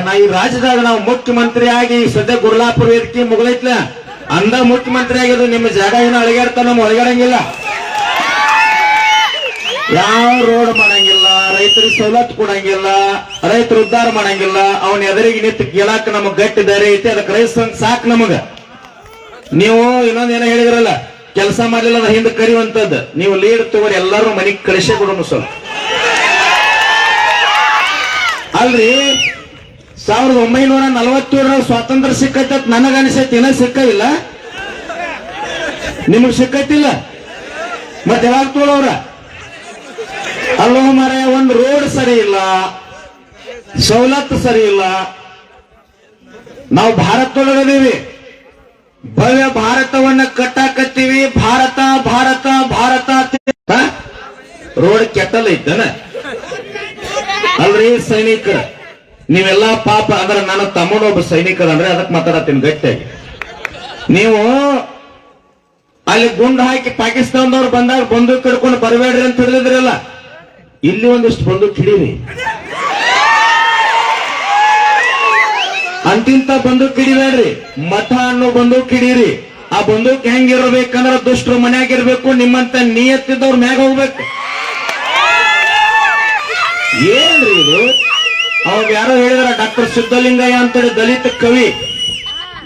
ನಾ ಈ ರಾಜ್ಯದಾಗ ನಾವು ಮುಖ್ಯಮಂತ್ರಿ ಆಗಿ ಸದ್ಯ ಗುರ್ಲಾಪುರ ವೇದಿಕೆ ಮುಗಲೈತ್ಲ ಅಂದ ಮುಖ್ಯಮಂತ್ರಿ ಆಗಿದ್ದು ನಿಮ್ಮ ಜಾಗ ಏನೋ ಅಳಿಗಾಡ್ತಾ ನಮ್ ಒಳಗಾಡಂಗಿಲ್ಲ. ಯಾವ ರೋಡ್ ಮಾಡಂಗಿಲ್ಲ, ರೈತರಿಗೆ ಸವಲತ್ತು ಕೊಡಂಗಿಲ್ಲ, ರೈತರು ಉದ್ಧಾರ ಮಾಡಂಗಿಲ್ಲ. ಅವನ ಎದುರಿಗೆ ನಿಂತು ಕೇಳಾಕ ನಮಗ್ ಗಟ್ಟಿ ದಾರಿ ಐತಿ. ಅದಕ್ಕೆ ರೈತ ಸಾಕ್ ನಮಗ. ನೀವು ಇನ್ನೊಂದೇನೋ ಹೇಳಿದ್ರಲ್ಲ, ಕೆಲಸ ಮಾಡ್ಲಿಲ್ಲ ಅದ ಹಿಂದೆ ಕರಿಯುವಂತದ್ದು. ನೀವು ಲೀಡ್ ತಗೋರಿ, ಎಲ್ಲಾರು ಮನೆಗೆ ಕಳಿಸೇ ಕೊಡೋಣ ಸ್ವಲ್ಪ. ಅಲ್ರಿ 1947 ಸ್ವಾತಂತ್ರ್ಯ ಸಿಕ್ಕೈತ ನನಗ ಅನಿಸೈತಿ. ಇನ್ನ ಸಿಕ್ಕ ಇಲ್ಲ, ನಿಮಗ್ ಸಿಕ್ಕೈತಿಲ್ಲ. ಮತ್ತೆ ಯಾವಾಗ ತೋಳವ್ರ ಅಲ್ಲೋ ಮರ, ಒಂದು ರೋಡ್ ಸರಿ ಇಲ್ಲ, ಸವಲತ್ತು ಸರಿ ಇಲ್ಲ. ನಾವು ಭಾರತದೊಳಗದೀವಿ, ಭವ್ಯ ಭಾರತವನ್ನ ಕಟ್ಟಾಕತ್ತೀವಿ. ಭಾರತ ಭಾರತ ಭಾರತ ರೋಡ್ ಕೆಟ್ಟಲ್ಲ ಐತನ ಅಲ್ರಿ ಸೈನಿಕರ. ನೀವೆಲ್ಲಾ ಪಾಪ ಅಂದ್ರೆ ನನ್ನ ತಮ್ಮನೊಬ್ಬ ಸೈನಿಕರ ಅಂದ್ರೆ ಅದಕ್ಕೆ ಮಾತಾಡತ್ತೀನಿ ಗಟ್ಟಿಯಾಗಿ. ನೀವು ಅಲ್ಲಿ ಗುಂಡು ಹಾಕಿ ಪಾಕಿಸ್ತಾನದವ್ರು ಬಂದಾಗ ಬಂದೂಕ್ ಹಿಡ್ಕೊಂಡು ಬರಬೇಡ್ರಿ ಅಂತ ಹೇಳಿದ್ರಲ್ಲ, ಇಲ್ಲಿ ಒಂದಿಷ್ಟು ಬಂದೂಕ್ ಹಿಡೀರಿ. ಅಂತಿಂತ ಬಂದೂಕ್ ಹಿಡಿಬೇಡ್ರಿ, ಮಠ ಅನ್ನೋ ಬಂದೂಕ್ ಹಿಡೀರಿ. ಆ ಬಂದೂಕ್ ಹೆಂಗಿರ್ಬೇಕಂದ್ರ ದುಷ್ಟರು ಮನ್ಯಾಗಿರ್ಬೇಕು, ನಿಮ್ಮಂತ ನಿಯತ್ತಿದ್ದವ್ರ ಮ್ಯಾಗ ಹೋಗ್ಬೇಕು. ಏನ್ರಿ ಇದು? ಅವಾಗ ಯಾರೋ ಹೇಳಿದ್ರ ಡಾಕ್ಟರ್ ಸಿದ್ದಲಿಂಗಯ್ಯ ಅಂತೇಳಿ ದಲಿತ ಕವಿ.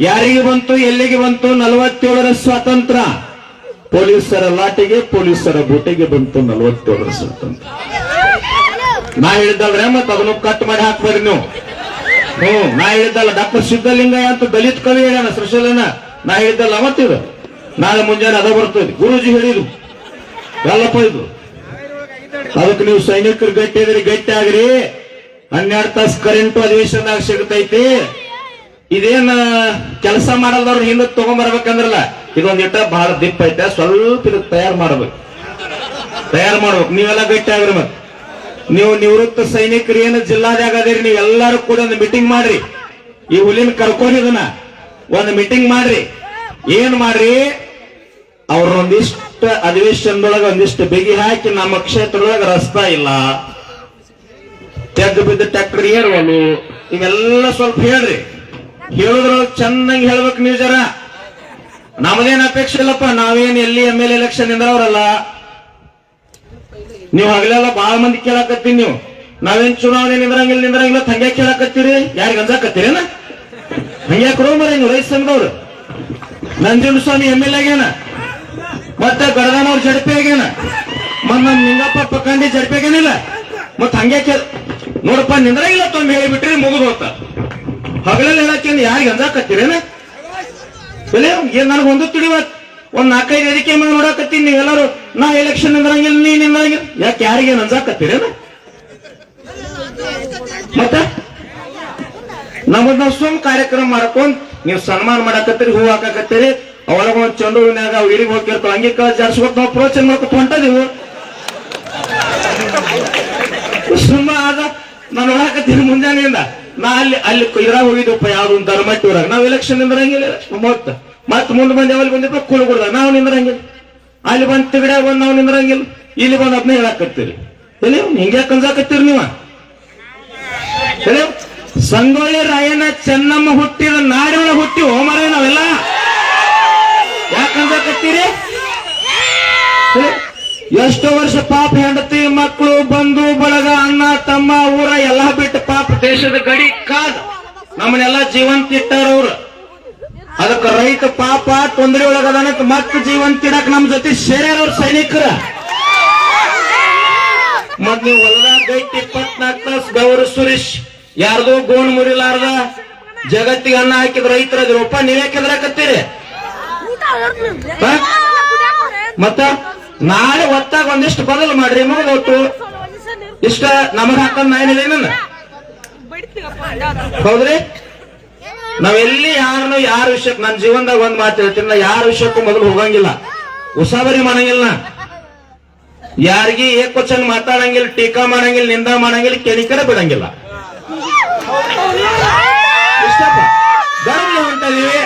ಯಾರಿಗೆ ಬಂತು, ಎಲ್ಲಿಗೆ ಬಂತು 47ರ ಸ್ವಾತಂತ್ರ್ಯ? ಪೊಲೀಸರ ಲಾಟಿಗೆ, ಪೊಲೀಸರ ಬೂಟಿಗೆ ಬಂತು 47ರ ಸ್ವಾತಂತ್ರ್ಯ. ನಾ ಹೇಳಿದ್ದಲ್ರೆ, ಮತ್ತೆ ಅದನ್ನು ಕಟ್ ಮಾಡಿ ಹಾಕ್ಬೇಡ್ರಿ ನೀವು. ನಾ ಹೇಳಿದ್ದಲ್ಲ, ಡಾಕ್ಟರ್ ಸಿದ್ದಲಿಂಗಯ್ಯ ಅಂತ ದಲಿತ ಕವಿ ಹೇಳ್ಯಾನ, ಸೃಶಲನ. ನಾ ಹೇಳಿದ್ದಲ್ಲ ಮತ್ತಿದು. ನಾಳೆ ಮುಂಜಾನೆ ಅದ ಬರ್ತದೆ, ಗುರೂಜಿ ಹೇಳಿದ್ರು ಎಲ್ಲಪ್ಪ ಇದು. ಅದಕ್ಕೆ ನೀವು ಸೈನಿಕರು ಗಟ್ಟಿ ಇದ್ರಿ, ಗಟ್ಟಿ ಆಗ್ರಿ. 12 ತಾಸು ಕರೆಂಟು ಅಧಿವೇಶನದಾಗ ಸಿಗತೈತಿ. ಇದೇನ ಕೆಲಸ ಮಾಡಲ್ದವ್ರು ಹಿಂದೆ ತಗೊಂಡ್ಬರ್ಬೇಕಂದ್ರಲ್ಲ, ಇದೊಂದಿಟ್ಟ ಬಹಳ ದಿಪ್ಪ ಐತೆ. ಸ್ವಲ್ಪ ಇದಕ್ಕೆ ತಯಾರು ಮಾಡ್ಬೇಕು. ನೀವೆಲ್ಲ ಗಟ್ಟಿ ಆಗ್ರಿ. ಮತ್ತೆ ನೀವು ನಿವೃತ್ತ ಸೈನಿಕರು ಏನು ಜಿಲ್ಲಾದಾಗ ಅದೇರಿ, ನೀವೆಲ್ಲರೂ ಕೂಡ ಒಂದು ಮೀಟಿಂಗ್ ಮಾಡ್ರಿ. ಈ ಹುಲಿನ ಕರ್ಕೊಂಡು ಇದನ್ನ ಒಂದು ಮೀಟಿಂಗ್ ಮಾಡ್ರಿ. ಏನ್ ಮಾಡ್ರಿ, ಅವ್ರೊಂದಿಷ್ಟ ಅಧಿವೇಶನದೊಳಗ ಒಂದಿಷ್ಟು ಬಿಗಿ ಹಾಕಿ, ನಮ್ಮ ಕ್ಷೇತ್ರದೊಳಗ ರಸ್ತಾ ಇಲ್ಲ, ತೆಗ್ದು ಬಿದ್ದ ಟ್ರ್ಯಾಕ್ಟರ್ ಏರುವಲು, ಇವೆಲ್ಲ ಸ್ವಲ್ಪ ಹೇಳ್ರಿ. ಹೇಳುದ್ರೊಳಗೆ ಚೆನ್ನಾಗಿ ಹೇಳ್ಬೇಕು ನೀವು ಜರ. ನಮ್ದೇನ್ ಅಪೇಕ್ಷೆ ಇಲ್ಲಪ್ಪ, ನಾವೇನ್ ಎಲ್ಲಿ MLA ಎಲೆಕ್ಷನ್ ನಿಂದ್ರವ್ರಲ್ಲ. ನೀವು ಹಗಲೆಲ್ಲ ಬಹಳ ಮಂದಿ ಕೇಳಾಕತ್ತೀರಿ. ನೀವು ನಾವೇನ್ ಚುನಾವಣೆ ನಿಂದ್ರಂಗಿಲ್ಲ ಹಂಗ್ಯಾಕ್ ಕೇಳಾಕತ್ತೀರಿ? ಯಾರಿಗೆ ಅಂಜಾಕತ್ತೀರೇನ? ಹಂಗ್ಯಾಕ್ ಕೊಡೋ ಮರ ನೀವು ರೈತ ಸಂಘದವ್ರು. ನಂಜುಂಡಸ್ವಾಮಿ MLA ಆಗ್ಯಾನ, ಮತ್ತೆ ಗಡದಾನವ್ರ ಜಡ್ಪಿ ಆಗ್ಯಾನ, ಮತ್ ನಮ್ ನಿಂಗಪ್ಪ ಪಕ್ಕಂಡಿ ಜಡ್ಪಿ ಆಗ್ಯಾನಿಲ್ಲ. ಮತ್ ಹಂಗ್ಯಾಕೆ ನೋಡಪ್ಪ ನಿಂದ್ರಂಗಿಲ್ಲ ತೊಂದ್ ಹೇಳಿಬಿಟ್ರಿ, ಮುಗಿದು ಹೋಗ್ತ. ಹಗಲೆಲ್ಲ ಹೇಳಕ್ಕೆ ಯಾರಿಗೆ ಅಂಜಾಕತ್ತೀರೇನ? ಏನ್ ನನಗೊಂದು ತಿಳಿವತ್ ಒಂದ್ 4-5 ವೇದಿಕೆ ಮೇಲೆ ನೋಡಾಕತ್ತೀನಿ. ನೀವೆಲ್ಲರೂ ನಾ ಎಲೆಕ್ಷನ್ ನಿಂದ್ರಂಗಿಲ್ಲ, ನೀ ನಿಂದ್ರಂಗಿಲ್ಲ. ಯಾಕೆ ಯಾರಿಗೆ ಅಂಜಾಕತ್ತೀರೇನ? ಮತ್ತೆ ನಾವು ಸುಮ್ ಕಾರ್ಯಕ್ರಮ ಮಾಡ್ಕೊಂಡ್ ನೀವು ಸನ್ಮಾನ ಮಾಡಾಕತ್ತೀರಿ, ಹೂ ಹಾಕಾಕತ್ತೀರಿ. ಅವಾಗ ಒಂದ್ ಚೆಂಡು ಹೂವಿನಾಗ ಇಳಿಗೆ ಹೋಗಿರ್ತಾವ, ಹಂಗೆ ಜಾರಿಸ್ಕೊತ ನಾವು ಪ್ರೋತ್ಸಾಹ ಮಾಡ್ಕೊತ ಹೊಂಟದೀವು. ಸುಮ್ಮ ಆದ ನಾನು ನೋಡಾಕತ್ತೀನಿ ಮುಂಜಾನೆಯಿಂದ. ನಾ ಅಲ್ಲಿ ಇದ್ರಾಗ ಹೋಗಿದ್ದಪ್ಪ, ಯಾವ್ದು ಒಂದು ಧರ್ಮಟ್ಟಿ ಊರಾಗ. ನಾವು ಎಲೆಕ್ಷನ್ ನಿಂದ್ರಂಗಿಲ್ಲ. ಮತ್ ಮುಂದೆ ಬಂದು ಯಾವಲ್ಲಿ ಬಂದಿಪ್ಪ ಕುಳ್ಕೊಡ್ದಾಗ ನಾವು ನಿಂದ್ರಂಗಿಲ್ಲ. ಅಲ್ಲಿ ಬಂದ್ ತಿಗಡ ಬಂದ್ ನಾವು ನಿಂದ್ರಂಗಿಲ್ಲ. ಇಲ್ಲಿ ಬಂದ್ ಅದನ್ನ ಹೇಳಾಕತ್ತೀರಿ. ಹಿಂಗ್ಯಾಕ್ ಅಂಜಾಕತ್ತೀರಿ ನೀವು? ಸಂಗೊಳ್ಳಿ ರಾಯಣ್ಣ ಚೆನ್ನಮ್ಮ ಹುಟ್ಟಿದ ನಾಡಿನ ಹುಟ್ಟಿ ಹೋಮರೇ ನಾವೆಲ್ಲ ಯಾಕಂಜಾಕತ್ತೀರಿ? ಎಷ್ಟೋ ವರ್ಷ ಪಾಪ ಹೆಂಡತಿ ಮಕ್ಕಳು ಬಂಧು ಬಳಗ ಅಣ್ಣ ತಮ್ಮ ಊರ ಎಲ್ಲಾ ಬಿಟ್ಟು ಪಾಪ ದೇಶದ ಗಡಿ ಕಾದ ನಮ್ಮನ್ನೆಲ್ಲ ಜೀವಂತ ಇಟ್ಟಾರವ್ರು. ಅದಕ್ಕೆ ರೈತ ಪಾಪ ತೊಂದರೆ ಒಳಗದನಕ್ ಮತ್ತ ಜೀವಂತ ಇಡಕ್ ನಮ್ ಜೊತೆ ಸೇರ್ಯಾರವ್ರ ಸೈನಿಕರ. ಮತ್ ನೀವು ಹೊಲದಾಗ ಗೈಟ್ 24 ತಾಸು ಗೌರ ಸುರೇಶ್ ಯಾರ್ದೋ ಗೋಣ್ ಮುರಿಲಾರ್ದ ಜಗತ್ತಿಗೆ ಅನ್ನ ಹಾಕಿದ ರೈತರಪ್ಪ, ನೀವೇ ಕೆದ್ರಾಕತ್ತೀರಿ. ಮತ್ತ ನಾಳೆ ಹೊತ್ತಾಗ ಒಂದಿಷ್ಟು ಬದಲು ಮಾಡ್ರಿ, ಮುಗಿದೋಟು. ಇಷ್ಟ ನಮಗ್ ಹಾಕಂದ್ ನಾಯೇನ ಹೌದ್ರಿ? ನಾವೆಲ್ಲಿ ಯಾರ ವಿಷಯಕ್ಕೆ ನನ್ನ ಜೀವನದಾಗ ಒಂದ್ ಮಾತು ಹೇಳ್ತೀನಿ, ನಾ ಯಾರ ವಿಷಯಕ್ಕೂ ಮೊದಲು ಹೋಗಂಗಿಲ್ಲ, ಉಸಾಬರಿ ಮಾಡಂಗಿಲ್ಲ, ಯಾರಿಗಿ ಏಕ್ವಚನ ಮಾತಾಡಂಗಿಲ್ಲ, ಟೀಕಾ ಮಾಡಂಗಿಲ್ಲ, ನಿಂದ ಮಾಡಂಗಿಲ್ಲ, ಕೆಣಿಕರ ಬಿಡಂಗಿಲ್ಲ. ಇಷ್ಟಪ್ಪ ಧರ್ಮ ಹೊಂಟದೀವಿ,